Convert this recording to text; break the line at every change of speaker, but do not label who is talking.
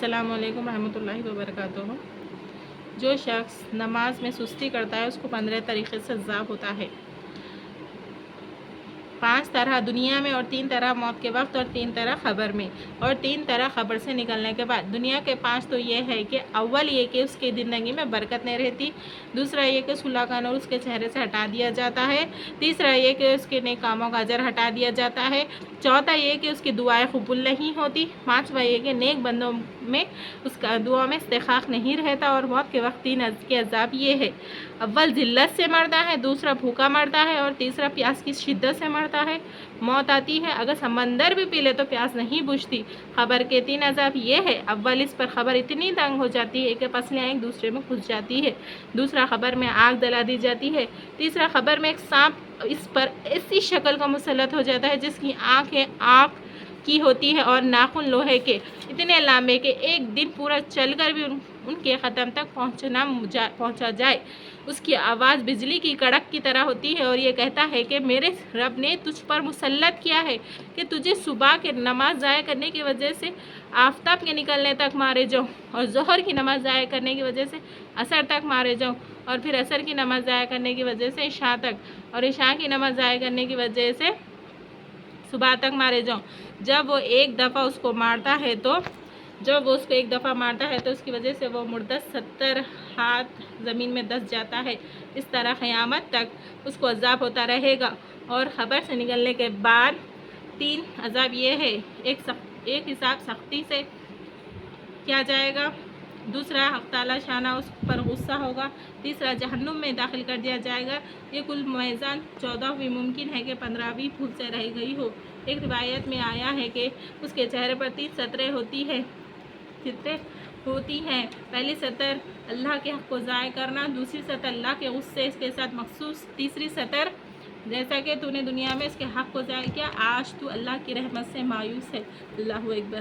अस्सलाम वालेकुम रहमतुल्लाहि व बरकातुहू। जो शख्स नमाज में सुस्ती करता है उसको 15 तरीक़े से अज़ाब होता है। 5 तरह दुनिया में और 3 तरह मौत के वक्त और 3 तरह ख़बर में और 3 तरह ख़बर से निकलने के बाद। दुनिया के 5 तो ये है कि अव्वल ये कि उसकी ज़िंदगी में बरकत नहीं रहती, दूसरा ये कि सुलह का नूर उसके चेहरे से हटा दिया जाता है, तीसरा ये कि उसके नेक कामों का अजर हटा दिया जाता है, चौथा ये कि उसकी दुआएं कबूल नहीं होती, पाँचवा ये कि नेक बंदों में उसका दुआ में इस्तिक़ाक़ नहीं रहता। और मौत के वक्त 3 के अज़ाब ये है, अव्वल ज़िल्लत से मरता है, दूसरा भूखा मरता है और तीसरा प्यास की शिद्दत से मरता है। मौत आती है, अगर समंदर भी पी ले तो प्यास नहीं बुझती। ख़बर के 3 अज़ाब ये है, अव्वल इस पर ख़बर इतनी तंग हो जाती है कि पसलियाँ एक दूसरे में घुस जाती है, दूसरा ख़बर में आग जला दी जाती है, तीसरा ख़बर में एक सांप इस पर ऐसी शक्ल का मुसल्लत हो जाता है जिसकी आँखें आग की होती है और नाखून लोहे के इतने लंबे कि एक दिन पूरा चलकर भी उनके ख़त्म तक पहुंचा जाए। उसकी आवाज़ बिजली की कड़क की तरह होती है और ये कहता है कि मेरे रब ने तुझ पर मुसल्लत किया है कि तुझे सुबह के नमाज ज़ाया करने की वजह से आफ़ताब के निकलने तक मारे जाऊँ और ज़ोहर की नमाज़ ज़ाया करने की वजह से असर तक मारे जाऊँ और फिर असर की नमाज़ ज़ाया करने की वजह से इशा तक और इशा की नमाज़ ज़ाया करने की वजह से सुबह तक मारे जाऊँ। जब वो एक दफ़ा उसको मारता है तो उसकी वजह से वो मुर्दा 70 हाथ ज़मीन में दस जाता है। इस तरह क़यामत तक उसको अज़ाब होता रहेगा। और ख़बर से निकलने के बाद 3 अज़ाब ये है, एक हिसाब सख्ती से किया जाएगा, दूसरा हक़ ताला शाना उस पर गुस्सा होगा, तीसरा जहन्नुम में दाखिल कर दिया जाएगा। ये कुल मैज़ान 14वीं मुमकिन है कि 15वीं भूल से रह गई हो। एक रिवायत में आया है कि उसके चेहरे पर 3 सतरें होती हैं। पहली सतर अल्लाह के हक़ को ज़ाया करना, दूसरी सतर अल्लाह के गुस्से के साथ मखसूस, तीसरी सतर जैसा कि तूने दुनिया में इसके हक़ को ज़ाया किया, आज तू अल्लाह की रहमत से मायूस है। अल्लाहु अकबर।